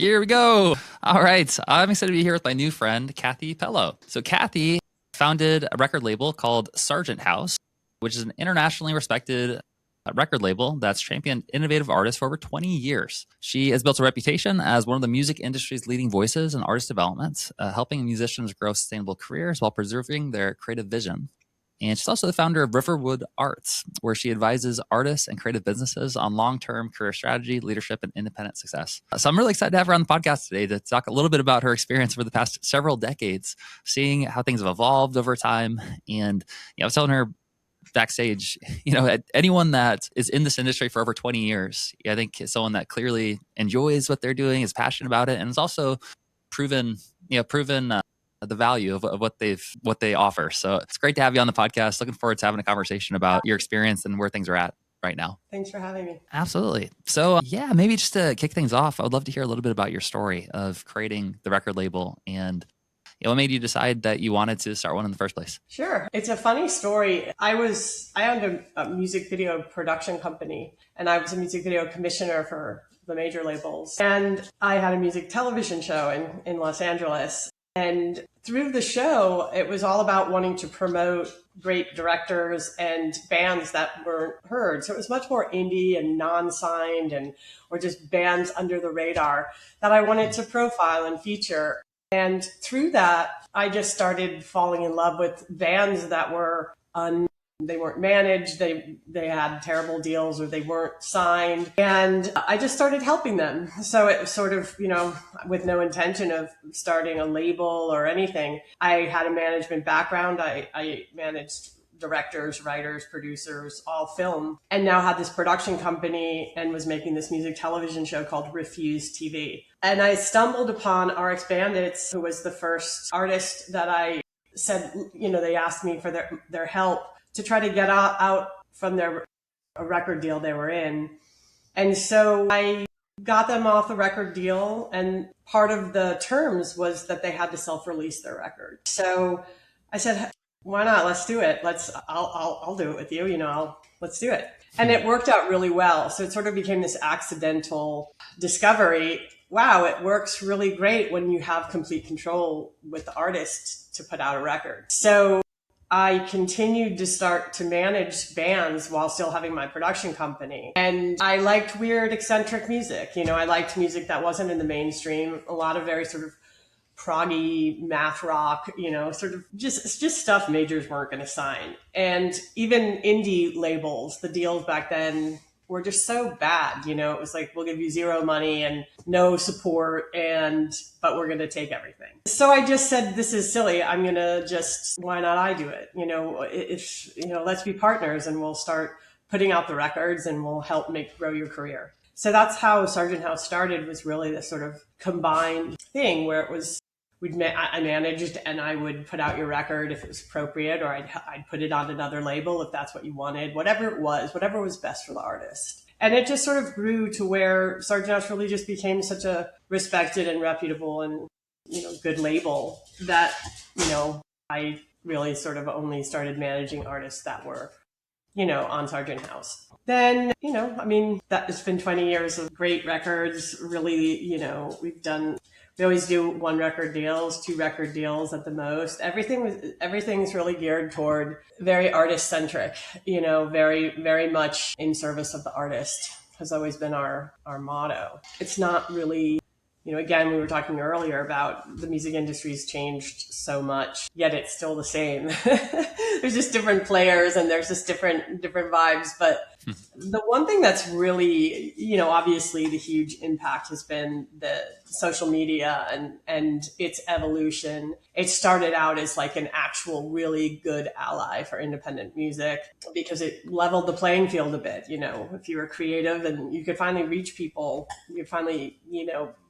Here we go. All right. I'm excited to be here with my new friend, Cathy Pellow. So Cathy founded a record label called Sargent House, which is an internationally respected record label that's championed innovative artists for over 20 years. She has built a reputation as one of the music industry's leading voices in artist development, helping musicians grow sustainable careers while preserving their creative vision. And she's also the founder of Riverwood Arts, where she advises artists and creative businesses on long-term career strategy, leadership, and independent success. So I'm really excited to have her on the podcast today to talk a little bit about her experience over the past several decades, seeing how things have evolved over time. And I was telling her backstage, anyone that is in this industry for over 20 years, I think is someone that clearly enjoys what they're doing, is passionate about it, and is also proven the value of what they offer. So it's great to have you on the podcast. Looking forward to having a conversation about your experience and where things are at right now. Thanks for having me. Absolutely. So maybe just to kick things off, I would love to hear a little bit about your story of creating the record label and what made you decide that you wanted to start one in the first place? Sure. It's a funny story. I owned a music video production company, and I was a music video commissioner for the major labels. And I had a music television show in Los Angeles. And through the show, it was all about wanting to promote great directors and bands that weren't heard. So it was much more indie and non-signed or just bands under the radar that I wanted to profile and feature. And through that, I just started falling in love with bands that were they weren't managed, they had terrible deals, or they weren't signed. And I just started helping them. So it was sort of, with no intention of starting a label or anything. I had a management background. I managed directors, writers, producers, all film, and now had this production company and was making this music television show called Refuse TV. And I stumbled upon RX Bandits, who was the first artist that I said, they asked me for their help to try to get out from a record deal they were in. And so I got them off the record deal, and part of the terms was that they had to self-release their record. So I said, why not? Let's do it. I'll do it with you. Let's do it. And it worked out really well. So it sort of became this accidental discovery. Wow, it works really great when you have complete control with the artist to put out a record. So I continued to start to manage bands while still having my production company. And I liked weird, eccentric music. I liked music that wasn't in the mainstream, a lot of very sort of proggy math rock, sort of just stuff majors weren't going to sign. And even indie labels, the deals back then were just so bad. It was like, we'll give you zero money and no support, but we're going to take everything. So I just said, this is silly. I'm going to why not I do it? Let's be partners and we'll start putting out the records and we'll help grow your career. So that's how Sargent House started, was really this sort of combined thing where it was, I managed and I would put out your record if it was appropriate, or I'd put it on another label if that's what you wanted, whatever was best for the artist. And it just sort of grew to where Sargent House really just became such a respected and reputable and, good label that, I really sort of only started managing artists that were, on Sargent House. Then, that it's been 20 years of great records. Really, we always do 1 record deals, 2 record deals at the most. Everything's really geared toward very artist centric, very, very much in service of the artist has always been our motto. It's not really, again, we were talking earlier about the music industry's changed so much, yet it's still the same. There's just different players and there's just different vibes. But the one thing that's really, obviously the huge impact has been the social media and its evolution. It started out as like an actual really good ally for independent music because it leveled the playing field a bit. If you were creative and you could finally reach people, you could finally,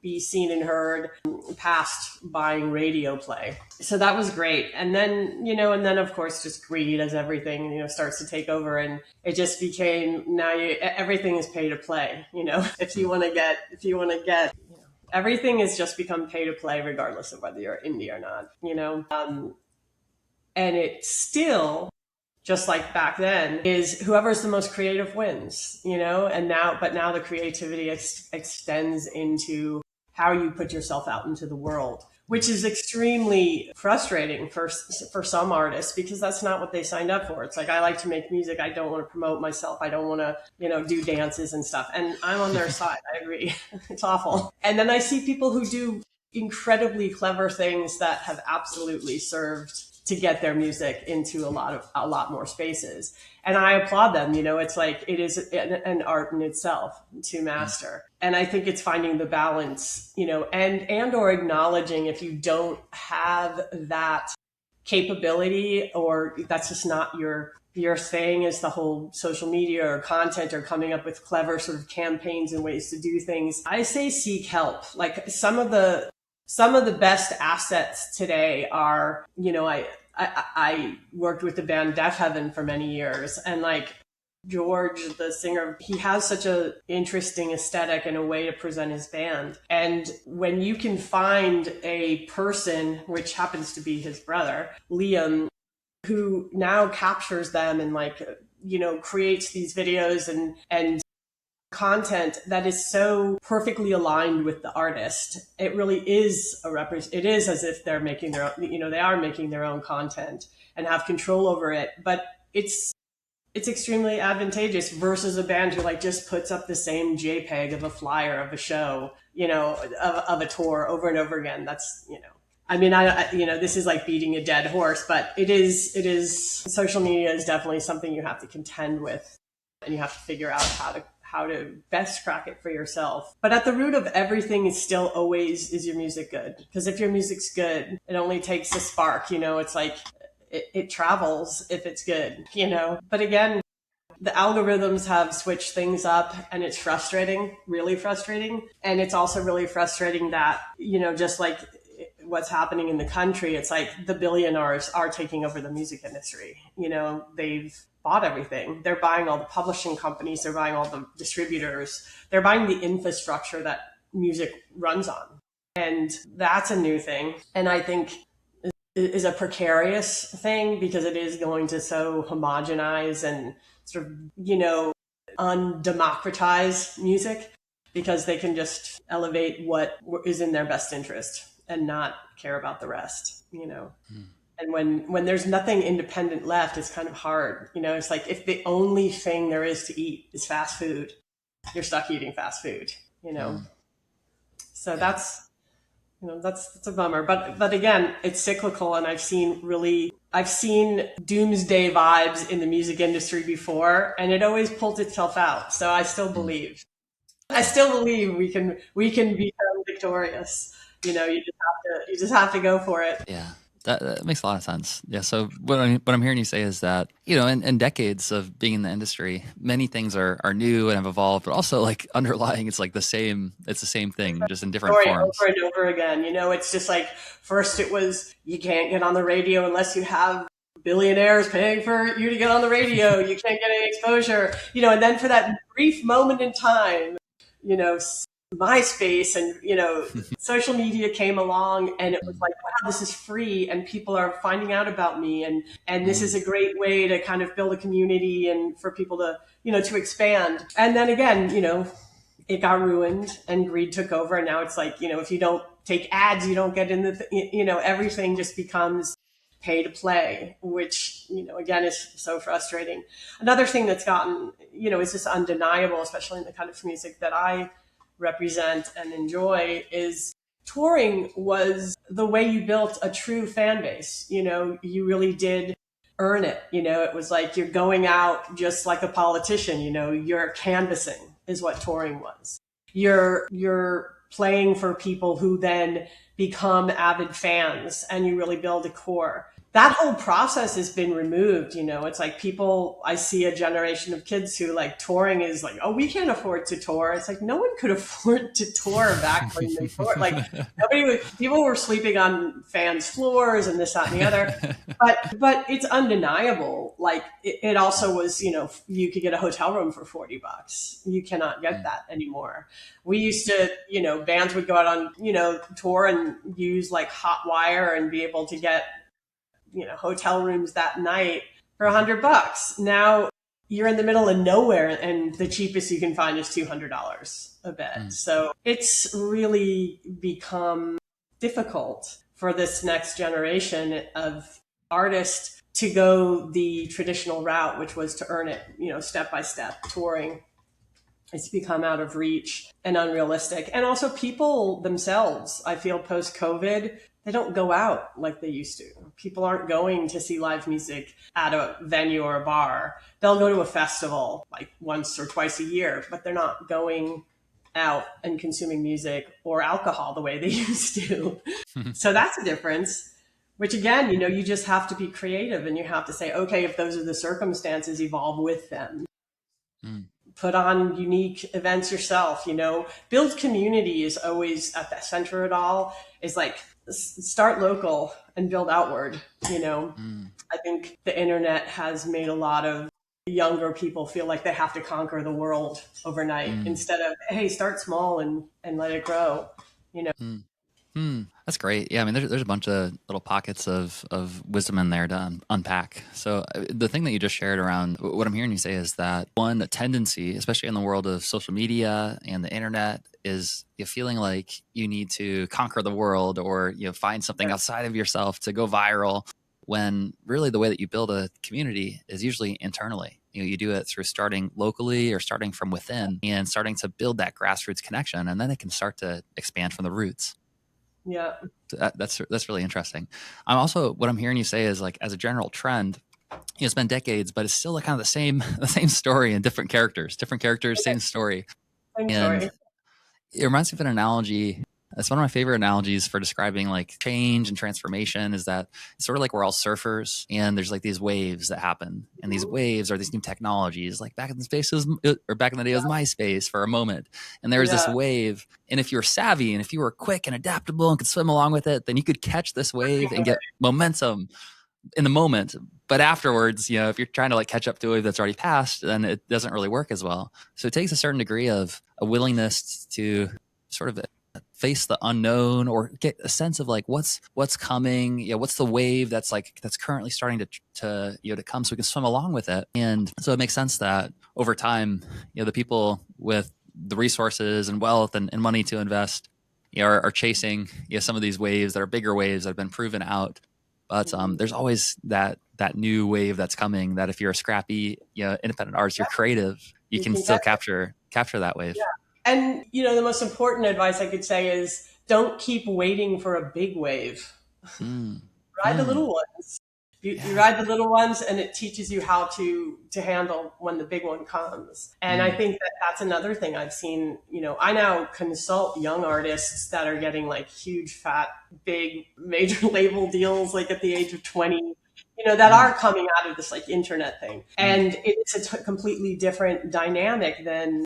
be seen and heard past buying radio play. So that was great. And then, of course, just greed as everything, starts to take over, and it just became, now everything is pay to play. If you want to get, everything has just become pay to play regardless of whether you're indie or not, and it still, just like back then, is whoever's the most creative wins, and now the creativity extends into how you put yourself out into the world, which is extremely frustrating for some artists because that's not what they signed up for. It's like, I like to make music. I don't want to promote myself. I don't want to, do dances and stuff. And I'm on their side. I agree. It's awful. And then I see people who do incredibly clever things that have absolutely served to get their music into a lot more spaces. And I applaud them. It's like, it is an art in itself to master. And I think it's finding the balance, and or acknowledging if you don't have that capability, or that's just not your thing, is the whole social media or content or coming up with clever sort of campaigns and ways to do things. I say seek help. Like some of the best assets today are, I worked with the band Deaf Heaven for many years, and like George, the singer, he has such a interesting aesthetic and a way to present his band. And when you can find a person, which happens to be his brother, Liam, who now captures them and creates these videos and content that is so perfectly aligned with the artist, it really is it is as if they're making their own, they are making their own content and have control over it. But it's extremely advantageous versus a band who just puts up the same JPEG of a flyer of a show, of a tour over and over again. That's, this is like beating a dead horse, but it is social media is definitely something you have to contend with, and you have to figure out how to best crack it for yourself. But at the root of everything is still always, is your music good? Because if your music's good, it only takes a spark, it's like it travels if it's good, But again, the algorithms have switched things up, and it's frustrating, really frustrating. And it's also really frustrating that, just like what's happening in the country, it's like the billionaires are taking over the music industry. They've bought everything. They're buying all the publishing companies. They're buying all the distributors. They're buying the infrastructure that music runs on. And that's a new thing. And I think is a precarious thing because it is going to so homogenize and sort of, undemocratize music, because they can just elevate what is in their best interest and not care about the rest, And when there's nothing independent left, it's kind of hard. It's like if the only thing there is to eat is fast food, you're stuck eating fast food, So that's a bummer. But again, it's cyclical, and I've seen doomsday vibes in the music industry before, and it always pulls itself out. So I still believe we can become victorious. You just have to go for it. Yeah. That makes a lot of sense. Yeah. So what I'm hearing you say is that, in decades of being in the industry, many things are new and have evolved, but also underlying, it's the same thing, just in different forms. Over and over again. It's just like, first it was, you can't get on the radio unless you have billionaires paying for you to get on the radio. You can't get any exposure, and then for that brief moment in time, MySpace and, social media came along, and it was like, wow, this is free and people are finding out about me. And this is a great way to kind of build a community and for people to, to expand. And then again, it got ruined and greed took over. And now it's like, if you don't take ads, you don't get in the, everything just becomes pay to play, which, again, is so frustrating. Another thing that's gotten, is just undeniable, especially in the kind of music that I represent and enjoy, is touring was the way you built a true fan base. You really did earn it. It was like you're going out just like a politician, you're canvassing is what touring was. You're playing for people who then become avid fans, and you really build a core. That whole process has been removed. It's like I see a generation of kids who touring is like, oh, we can't afford to tour. It's like, no one could afford to tour back when they toured. People were sleeping on fans' floors and this, that, and the other. But it's undeniable. It also was, you could get a hotel room for $40. You cannot get that anymore. We used to, bands would go out on, tour and use Hotwire and be able to get, hotel rooms that night for $100. Now, you're in the middle of nowhere and the cheapest you can find is $200 a bed. So it's really become difficult for this next generation of artists to go the traditional route, which was to earn it, step by step, touring. It's become out of reach and unrealistic. And also people themselves, I feel post-COVID, they don't go out like they used to. People aren't going to see live music at a venue or a bar. They'll go to a festival like once or twice a year, but they're not going out and consuming music or alcohol the way they used to. So that's a difference, which again, you just have to be creative and you have to say, okay, if those are the circumstances, evolve with them. Put on unique events yourself, build community is always at the center of it all. Is like start local and build outward. I think the internet has made a lot of younger people feel like they have to conquer the world overnight instead of, hey, start small and let it grow. That's great. Yeah, I mean, there's a bunch of little pockets of wisdom in there to unpack. So the thing that you just shared around what I'm hearing you say is that one tendency, especially in the world of social media and the internet, is you feeling like you need to conquer the world or find something outside of yourself to go viral. When really the way that you build a community is usually internally. You do it through starting locally or starting from within and starting to build that grassroots connection, and then it can start to expand from the roots. Yeah. That's really interesting. I'm also, what I'm hearing you say is like, as a general trend, it's been decades, but it's still kind of the same story and different characters, same story. And it reminds me of an analogy. It's one of my favorite analogies for describing like change and transformation is that it's sort of like we're all surfers and there's like these waves that happen, and these waves are these new technologies. Like back in the day it was MySpace for a moment, and there was this wave, and if you were savvy and if you were quick and adaptable and could swim along with it, then you could catch this wave and get momentum in the moment. But afterwards, if you're trying to like catch up to a wave that's already passed, then it doesn't really work as well. So it takes a certain degree of a willingness to sort of face the unknown or get a sense of like what's coming, what's the wave that's currently starting to come, so we can swim along with it. And so it makes sense that over time, the people with the resources and wealth and money to invest are chasing some of these waves that are bigger waves that have been proven out. But there's always that new wave that's coming, that if you're a scrappy independent artist, you're creative, you can still capture that wave. Yeah. And, the most important advice I could say is don't keep waiting for a big wave. Ride the little ones. You ride the little ones, and it teaches you how to handle when the big one comes. And I think that's another thing I've seen. I now consult young artists that are getting like huge, fat, big, major label deals like at the age of 20. That are coming out of this like internet thing. And it's a completely different dynamic than,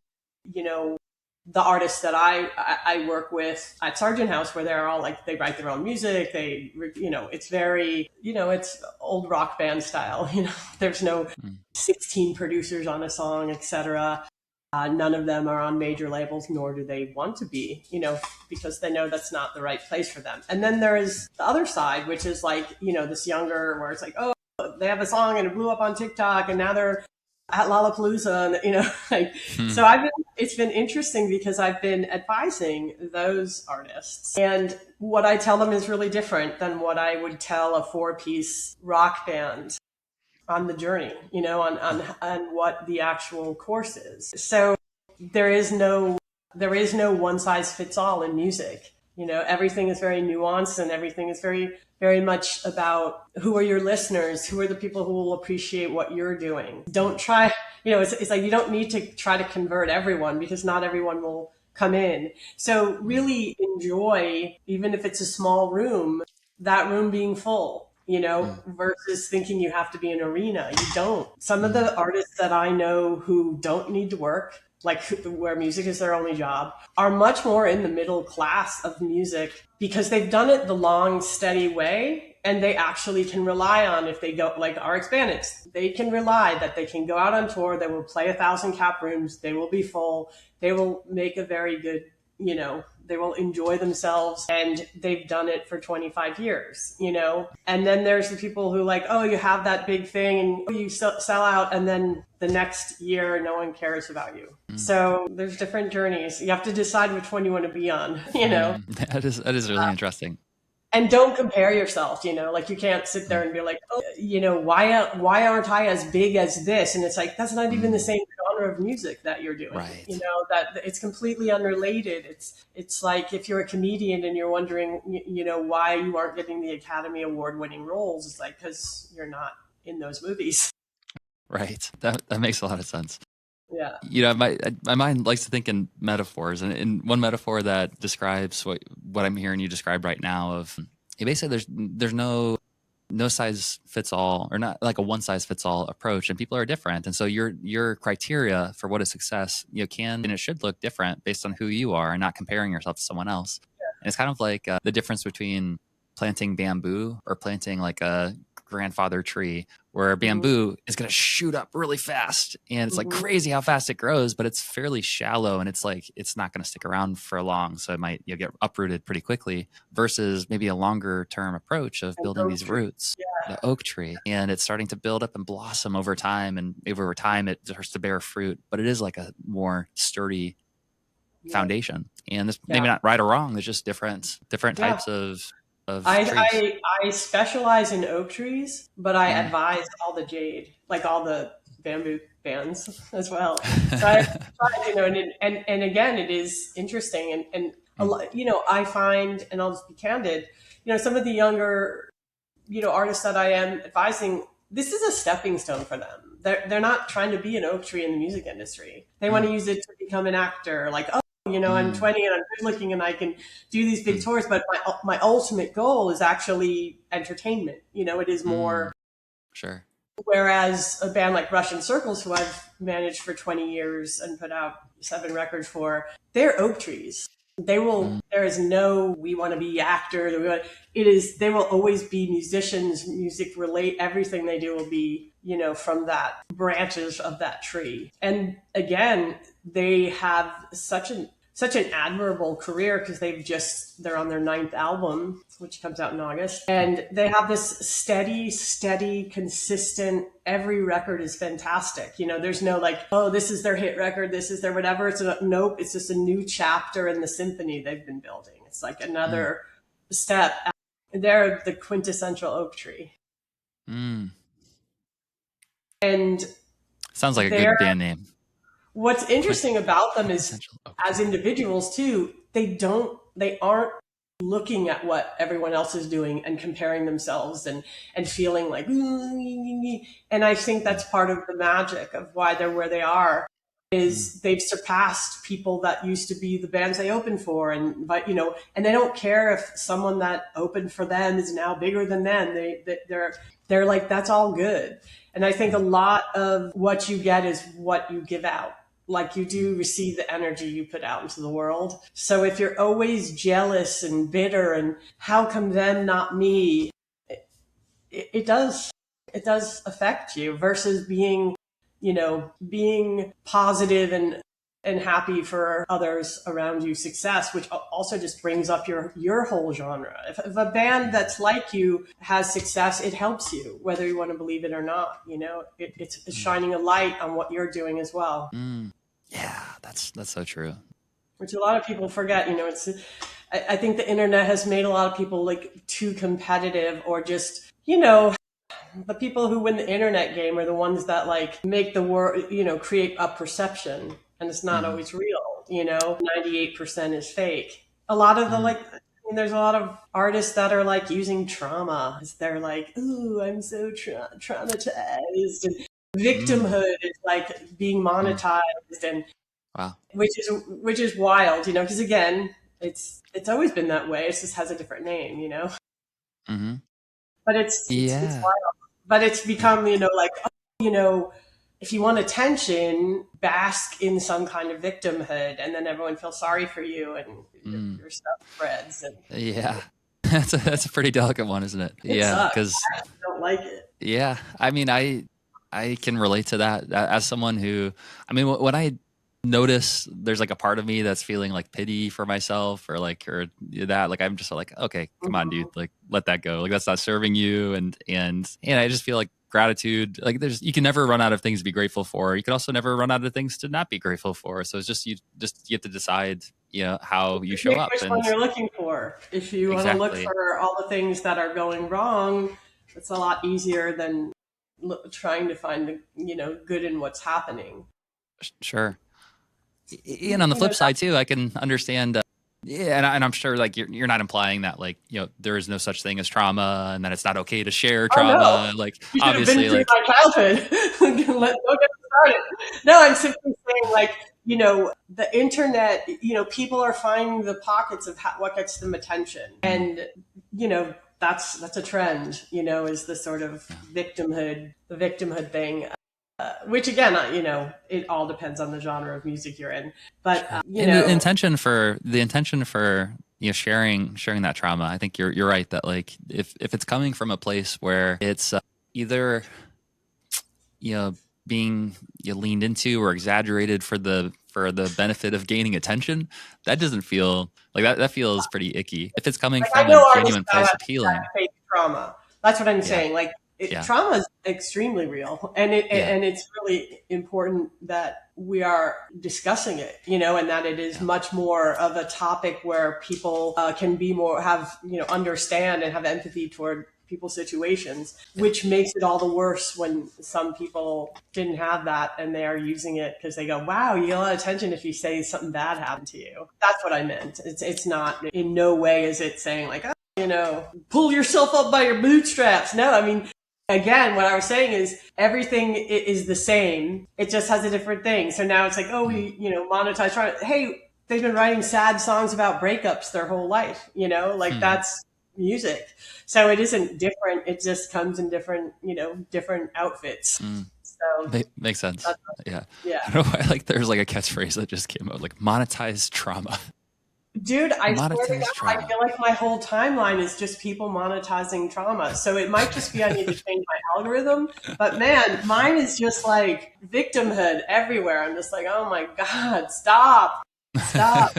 the artists that I work with at Sargent House, where they're all like, they write their own music. It's very, it's old rock band style. There's no 16 producers on a song, etc. None of them are on major labels, nor do they want to be, because they know that's not the right place for them. And then there is the other side, which is like, this younger, where it's like, oh, they have a song and it blew up on TikTok and now they're at Lollapalooza, and so it's been interesting because I've been advising those artists, and what I tell them is really different than what I would tell a 4-piece rock band on the journey, on what the actual course is. So there is no one size fits all in music. Everything is very nuanced, and everything is very, very much about who are your listeners, who are the people who will appreciate what you're doing. Don't try, it's like you don't need to try to convert everyone, because not everyone will come in. So really enjoy, even if it's a small room, that room being full, versus thinking you have to be an arena. You don't. Some of the artists that I know who don't need to work, like where music is their only job, are much more in the middle class of music because they've done it the long, steady way. And they actually can rely on, if they go, like our Hispanics, they can rely that they can go out on tour, they will play 1,000 cap rooms, they will be full, they will make a very good they will enjoy themselves, and they've done it for 25 years, and then there's the people who like, oh, you have that big thing and you sell out, and then the next year no one cares about you. So there's different journeys. You have to decide which one you want to be on. That is really interesting. And don't compare yourself, like you can't sit there and be like, oh, why aren't I as big as this? And it's like, that's not even the same genre of music that you're doing, Right. That it's completely unrelated. It's like if you're a comedian and you're wondering, why you aren't getting the Academy Award winning roles, it's like, because you're not in those movies. Right. That makes a lot of sense. Yeah. My mind likes to think in metaphors, and one metaphor that describes what I'm hearing you describe right now of basically there's no size fits all, or not like a one size fits all approach, and people are different, and so your criteria for what is success can and it should look different based on who you are and not comparing yourself to someone else. And it's kind of like the difference between planting bamboo or planting like a grandfather tree, where bamboo is going to shoot up really fast, and it's like crazy how fast it grows, but it's fairly shallow, and it's like it's not going to stick around for long, so it might get uprooted pretty quickly, versus maybe a longer term approach of building these roots. The oak tree, and it's starting to build up and blossom over time, and over time it starts to bear fruit, but it is like a more sturdy foundation. And this maybe not right or wrong, there's just different types of trees. I specialize in oak trees, but I advise all the jade, like all the bamboo bands as well. So and again, it is interesting, and a lot, I find, and I'll just be candid, some of the younger, artists that I am advising, this is a stepping stone for them. They're not trying to be an oak tree in the music industry. They want to use it to become an actor, like, oh, I'm 20 and I'm good looking and I can do these big tours, but my ultimate goal is actually entertainment. It is more. Sure. Whereas a band like Russian Circles, who I've managed for 20 years and put out 7 records for, they're oak trees. They will, there is no, we want to be actors. They will always be musicians, music relate, everything they do will be, from that branches of that tree. And again, they have such an admirable career, because they're on their 9th album, which comes out in August. And they have this steady, consistent, every record is fantastic. There's no like, oh, this is their hit record, this is their whatever. Nope, it's just a new chapter in the symphony they've been building. It's like another step. They're the quintessential oak tree. And sounds like a good band name. What's interesting about them is, as individuals too, they aren't looking at what everyone else is doing and comparing themselves and feeling like, and I think that's part of the magic of why they're where they are, is they've surpassed people that used to be the bands they opened for, and they don't care if someone that opened for them is now bigger than them. They're like, that's all good. And I think a lot of what you get is what you give out. Like, you do receive the energy you put out into the world. So if you're always jealous and bitter and how come them, not me, it does affect you, versus being positive and happy for others around you success, which also just brings up your whole genre. If a band that's like you has success, it helps you, whether you want to believe it or not. It's shining a light on what you're doing as well. Yeah, that's so true. Which a lot of people forget. I think the internet has made a lot of people like too competitive, or just, the people who win the internet game are the ones that like make the world, create a perception, and it's not always real. 98% is fake. A lot of the there's a lot of artists that are like using trauma. They're like, ooh, I'm so traumatized. And victimhood is like being monetized, and which is wild, because again, it's always been that way. It just has a different name, but it's wild. But it's become, like, if you want attention, bask in some kind of victimhood, and then everyone feels sorry for you, and your stuff spreads. And that's a pretty delicate one, isn't it? Because I don't like it. Yeah, I mean, I can relate to that as someone who, when I notice there's like a part of me that's feeling like pity for myself or that, like I'm just like, okay, come on, dude, Mhm. like let that go, like that's not serving you. And I just feel like gratitude, like there's, you can never run out of things to be grateful for. You can also never run out of things to not be grateful for. So it's just, you have to decide, how you show Pick up. which one And you're looking for. If you want to look exactly. for all the things that are going wrong, it's a lot easier than trying to find the good in what's happening. Sure. And on the flip side too, I can understand. Yeah, and I'm sure like you're not implying that like there is no such thing as trauma and that it's not okay to share Oh no, trauma. Like you should have been obviously, through like my childhood. Don't get me started. No, I'm simply saying, like, the internet, people are finding the pockets of what gets them attention. mm, And, that's a trend, is the sort of yeah. the victimhood thing. Which again, it all depends on the genre of music you're in. But, Sure. And the intention for sharing that trauma, I think you're right that like if it's coming from a place where it's either you know being leaned into or exaggerated for the benefit of gaining attention, that doesn't feel like that feels pretty icky. If it's coming like, I from a know artists genuine that place have of healing. fake trauma. That's what I'm Yeah. saying. Like, Yeah. trauma is extremely real, and Yeah. it's really important that we are discussing it, and that it is Yeah. much more of a topic where people can be more have understand and have empathy toward people's situations, Yeah. which makes it all the worse when some people didn't have that and they are using it because they go, wow, you get a lot of attention if you say something bad happened to you. That's what I meant. It's not, in no way is it saying like, oh, pull yourself up by your bootstraps. No, I mean, again, what I was saying is everything is the same. It just has a different thing. So now it's like, oh, Mm. we, monetize. Hey, they've been writing sad songs about breakups their whole life, like Hmm. that's music. So it isn't different. It just comes in different, different outfits. Mm. So Makes sense. that's, Yeah. yeah. I don't know why, like there's like a catchphrase that just came out, like monetize trauma. Dude, I swear to Monetize God, I trauma. feel like my whole timeline is just people monetizing trauma. So it might just be I need to change my algorithm. But man, mine is just like victimhood everywhere. I'm just like, oh my God, stop, stop.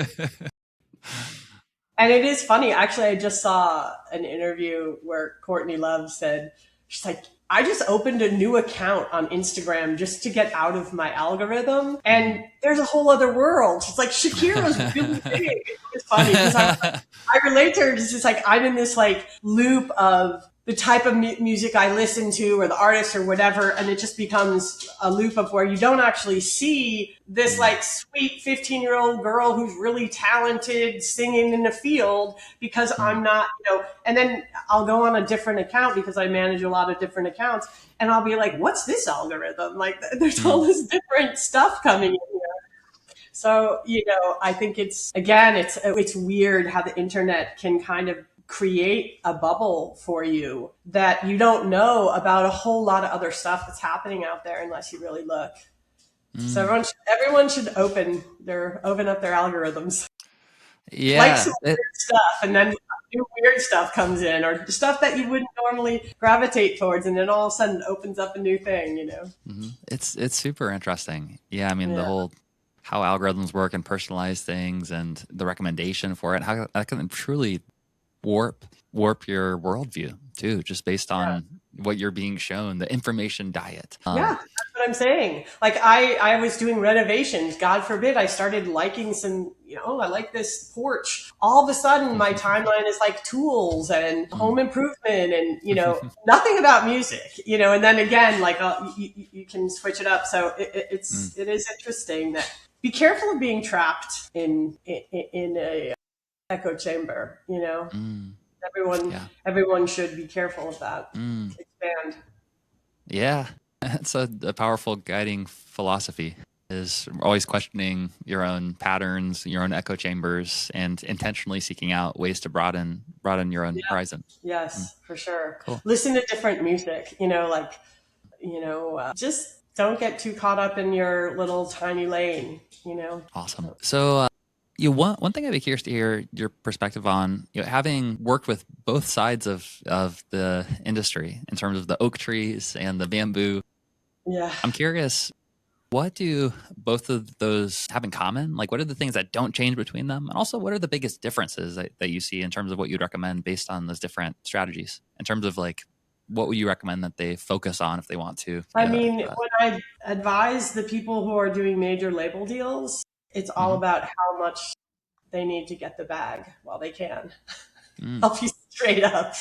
And it is funny. Actually, I just saw an interview where Courtney Love said, she's like, I just opened a new account on Instagram just to get out of my algorithm. And Mm. there's a whole other world. She's like, Shakira's really big. It's funny because I relate to her. It's just like, I'm in this like loop of the type of music I listen to or the artist or whatever. And it just becomes a loop of where you don't actually see this Mm. like sweet 15-year-old girl who's really talented singing in the field because Mm. I'm not, and then I'll go on a different account because I manage a lot of different accounts and I'll be like, what's this algorithm? Like there's all Mm. this different stuff coming in here. So, I think it's weird how the internet can kind of create a bubble for you that you don't know about a whole lot of other stuff that's happening out there unless you really look. So Mm. everyone should open up their algorithms, like Yeah. some weird stuff, and then new weird stuff comes in, or stuff that you wouldn't normally gravitate towards, and then all of a sudden opens up a new thing. It's super interesting. Yeah, I mean the Yeah, whole how algorithms work and personalize things and the recommendation for it, how that can truly warp your worldview too, just based yeah. on what you're being shown, the information diet. Yeah, that's what I'm saying. Like I was doing renovations. God forbid I started liking some, I like this porch. All of a sudden my timeline is like tools and home Mm. improvement and, nothing about music, and then again, like you can switch it up. So Mm. it is interesting that be careful of being trapped in a echo chamber, Mm. everyone, Yeah. everyone should be careful of that. Mm. Expand. Yeah. It's a powerful guiding philosophy, is always questioning your own patterns, your own echo chambers, and intentionally seeking out ways to broaden your own horizon. Mm. Yes, for sure. Cool. Listen to different music, like, just don't get too caught up in your little tiny lane. Awesome. So, one thing I'd be curious to hear your perspective on, having worked with both sides of the industry in terms of the oak trees and the bamboo. Yeah. I'm curious, What do both of those have in common? Like, what are the things that don't change between them? And also, what are the biggest differences that you see in terms of what you'd recommend based on those different strategies? In terms of like, what would you recommend that they focus on if they want to? I mean, when I advise the people who are doing major label deals, it's all Mhm. about how much they need to get the bag while they can. Mm. I'll be straight up.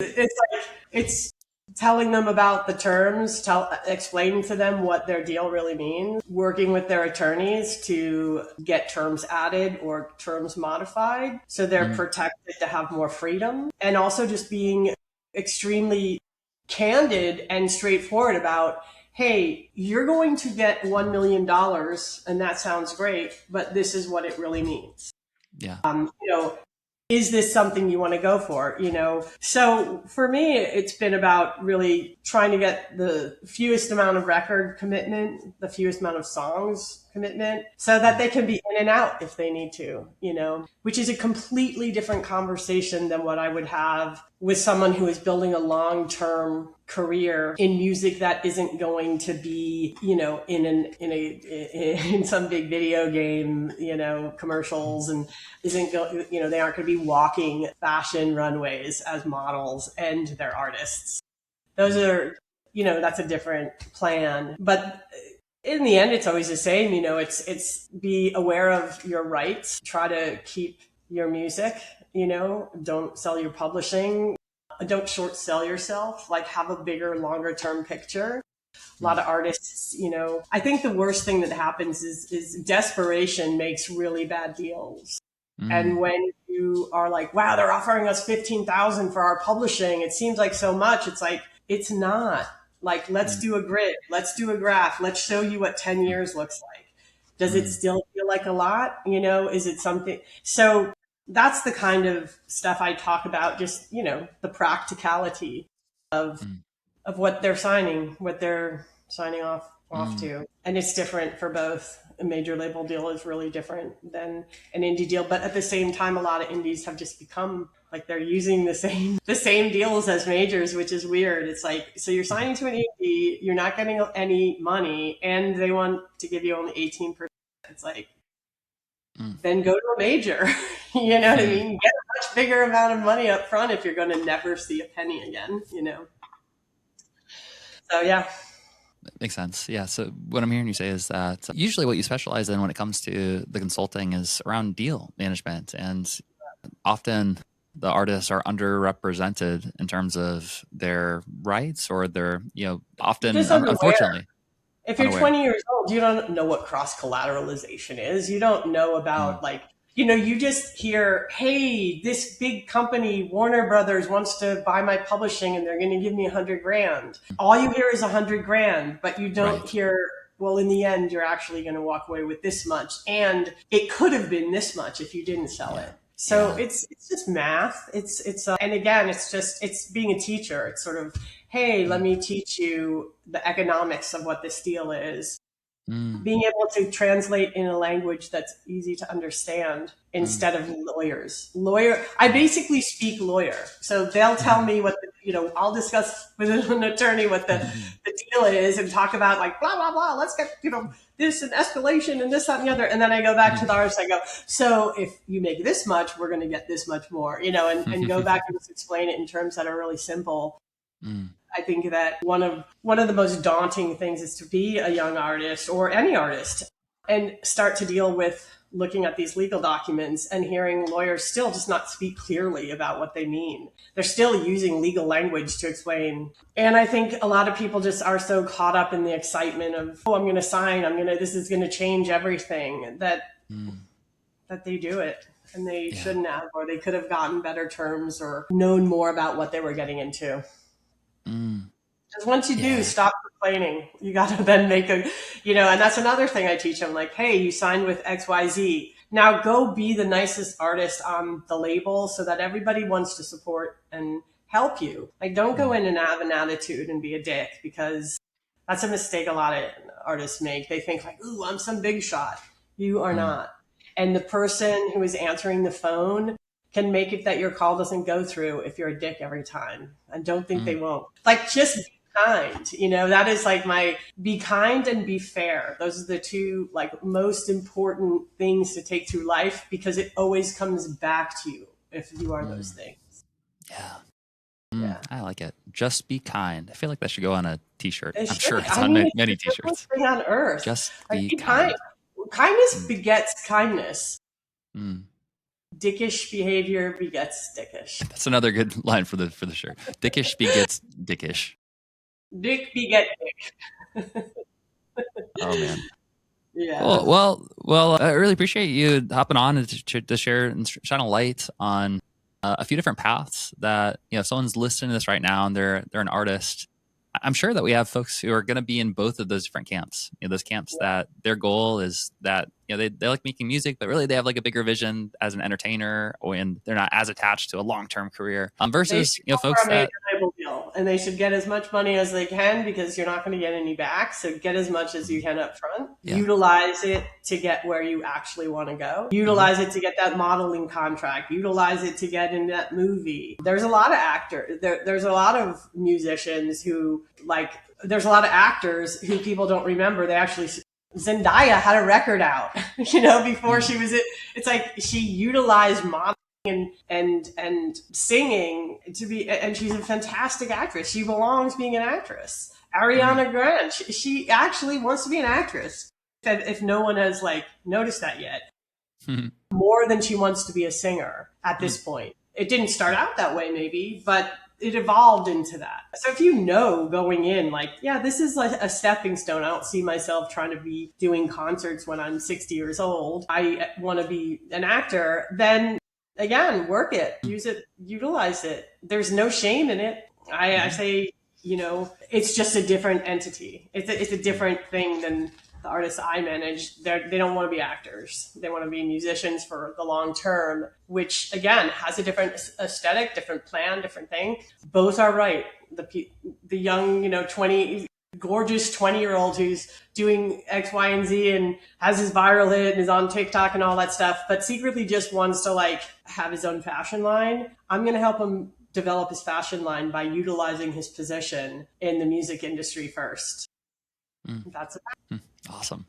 It's telling them about the terms, explaining to them what their deal really means, working with their attorneys to get terms added or terms modified so they're Mm. protected to have more freedom, and also just being extremely candid and straightforward about, hey, you're going to get $1 million and that sounds great, but this is what it really means. Yeah. You know, is this something you want to go for? So for me, it's been about really trying to get the fewest amount of record commitment, the fewest amount of songs commitment, so that they can be in and out if they need to, which is a completely different conversation than what I would have with someone who is building a long-term career in music that isn't going to be, in some big video game, commercials, and isn't go, they aren't going to be walking fashion runways as models and they're artists. Those are, that's a different plan. But in the end, it's always the same. It's be aware of your rights. Try to keep your music. Don't sell your publishing. Don't short sell yourself. Like, have a bigger, longer term picture. A lot of artists, I think the worst thing that happens is desperation makes really bad deals. And Mm. when you are like, wow, they're offering us 15,000 for our publishing, it seems like so much. It's like, it's not. Like, let's Mm. do a grid. Let's do a graph. Let's show you what 10 Mm. years looks like. Does it Mm. still feel like a lot? Is it something? So that's the kind of stuff I talk about, just, the practicality of Mm. what they're signing, what they're signing off Mm. to. And it's different for both. A major label deal is really different than an indie deal, but at the same time, a lot of indies have just become like they're using the same deals as majors, which is weird. It's like, so you're signing to an indie, you're not getting any money, and they want to give you only 18%. It's like, Mm. then go to a major. You know what I Mm. mean? Get a much bigger amount of money up front if you're going to never see a penny again. So yeah. Makes sense. Yeah. So what I'm hearing you say is that usually what you specialize in when it comes to the consulting is around deal management, and often the artists are underrepresented in terms of their rights, or they're, often, Just unaware. unfortunately, If you're unaware. 20 years old, you don't know what cross collateralization is. You don't know Mm. about, like, you just hear, hey, this big company, Warner Brothers, wants to buy my publishing and they're going to give me 100 grand. All you hear is 100 grand, but you don't Right. hear, well, in the end, you're actually going to walk away with this much. And it could have been this much if you didn't sell Yeah. it. So Yeah. it's just math. And again, it's being a teacher. It's sort of, hey, let Mm. me teach you the economics of what this deal is. Mm. Being able to translate in a language that's easy to understand Mm. instead of lawyers. I Mm. basically speak lawyer. So they'll tell me I'll discuss with an attorney what the deal is and talk about, like, blah, blah, blah. Let's get, this and escalation and this, that, and the other. And then I go back to the artist. I go, so if you make this much, we're going to get this much more, and go back and just explain it in terms that are really simple. Mm. I think that one of the most daunting things is to be a young artist or any artist and start to deal with looking at these legal documents and hearing lawyers still just not speak clearly about what they mean. They're still using legal language to explain. And I think a lot of people just are so caught up in the excitement of, oh, I'm going to sign, this is going to change everything, that Mm. they do it. And they Yeah. shouldn't have, or they could have gotten better terms or known more about what they were getting into. Mm. Because once you do, Yeah. stop complaining. You got to then and that's another thing I teach them. Like, hey, you signed with XYZ. Now go be the nicest artist on the label so that everybody wants to support and help you. Like, don't go Mm. in and have an attitude and be a dick, because that's a mistake a lot of artists make. They think like, ooh, I'm some big shot. You are Mm. not. And the person who is answering the phone can make it that your call doesn't go through if you're a dick every time. I don't think they Mm. won't. Like, just be kind. That is like my be kind and be fair. Those are the two like most important things to take through life, because it always comes back to you if you are those things. Yeah. Yeah. I like it. Just be kind. I feel like that should go on a t-shirt. It I'm should. sure it's I on mean, many it's the simplest t-shirts. thing on earth. Just Like, be be kind. kind. Kindness begets kindness. Mm. Dickish behavior begets dickish. That's another good line for the shirt. Dickish begets dickish. Dick beget dick. Oh man. Yeah. Cool. Well. I really appreciate you hopping on to share and shine a light on a few different paths that if someone's listening to this right now and they're an artist. I'm sure that we have folks who are going to be in both of those different camps. Those camps that their goal is that they like making music, but really they have like a bigger vision as an entertainer, and they're not as attached to a long-term career. Versus folks that major label deal, and they should get as much money as they can, because you're not going to get any back. So get as much as you can up front. Yeah. Utilize it to get where you actually want to go. Utilize it to get that modeling contract. Utilize it to get in that movie. There's a lot of actors. There's a lot of musicians who there's a lot of actors who people don't remember. They actually, Zendaya had a record out, before she was it. It's like she utilized modeling and singing to be, and she's a fantastic actress. She belongs being an actress. Ariana Grande, she actually wants to be an actress. If no one has noticed that yet, more than she wants to be a singer at this point. It didn't start out that way, maybe, but it evolved into that. So if going in, this is like a stepping stone. I don't see myself trying to be doing concerts when I'm 60 years old. I want to be an actor. Then again, work it, use it, utilize it. There's no shame in it. I say, it's just a different entity. It's a different thing than the artists I manage. They don't want to be actors. They want to be musicians for the long term, which again has a different aesthetic, different plan, different thing. Both are right. The young, gorgeous 20-year-old who's doing X, Y, and Z and has his viral hit and is on TikTok and all that stuff, but secretly just wants to have his own fashion line. I'm going to help him develop his fashion line by utilizing his position in the music industry first. That's it. Awesome.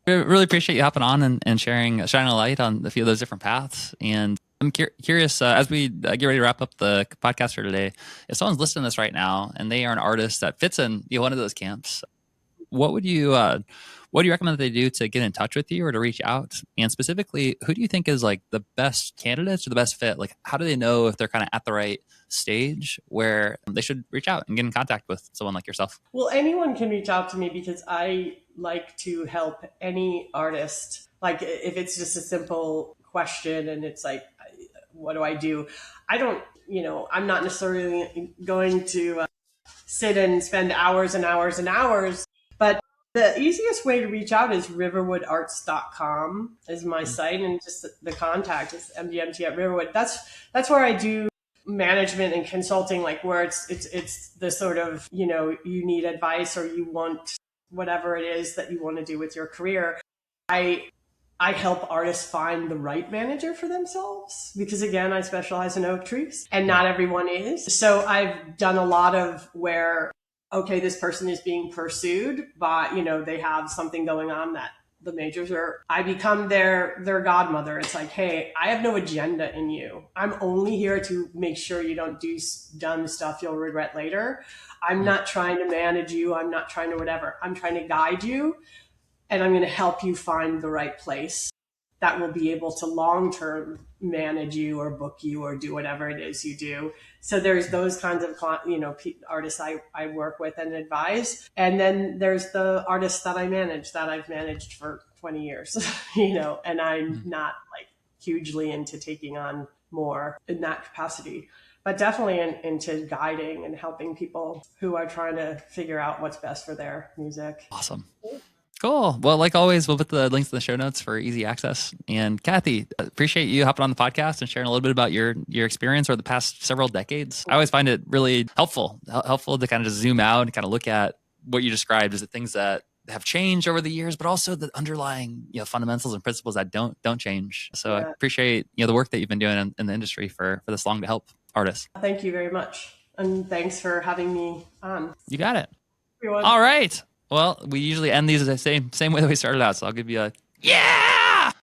We really appreciate you hopping on and shining a light on a few of those different paths. And I'm curious, as we get ready to wrap up the podcast for today, if someone's listening to this right now and they are an artist that fits in one of those camps, what would you recommend that they do to get in touch with you or to reach out? And specifically, who do you think is the best candidates or the best fit? How do they know if they're kind of at the right stage where they should reach out and get in contact with someone like yourself? Well, anyone can reach out to me, because I like to help any artist. If it's just a simple question and it's what do I do? I don't, I'm not necessarily going to sit and spend hours and hours and hours, but the easiest way to reach out is riverwoodarts.com is my site, and just the contact is mdmt@riverwood. That's where I do management and consulting, where it's the sort of, you need advice or you want whatever it is that you want to do with your career. I help artists find the right manager for themselves, because again, I specialize in oak trees and not everyone is. So I've done a lot of where, okay, this person is being pursued, but they have something going on that the majors are, I become their godmother. It's hey, I have no agenda in you. I'm only here to make sure you don't do dumb stuff you'll regret later. I'm not trying to manage you. I'm not trying to whatever. I'm trying to guide you, and I'm going to help you find the right place that will be able to long-term manage you or book you or do whatever it is you do. So there's those kinds of, artists I work with and advise. And then there's the artists that I manage, that I've managed for 20 years, and I'm not hugely into taking on more in that capacity, but definitely into guiding and helping people who are trying to figure out what's best for their music. Awesome. Cool. Well, like always, we'll put the links in the show notes for easy access. And Cathy, appreciate you hopping on the podcast and sharing a little bit about your experience over the past several decades. I always find it really helpful to kind of just zoom out and kind of look at what you described as the things that have changed over the years, but also the underlying fundamentals and principles that don't change. So I appreciate the work that you've been doing in the industry for this long to help artists. Thank you very much. And thanks for having me on. You got it. Everyone. All right. Well, we usually end these the same way that we started out. So I'll give you a yeah.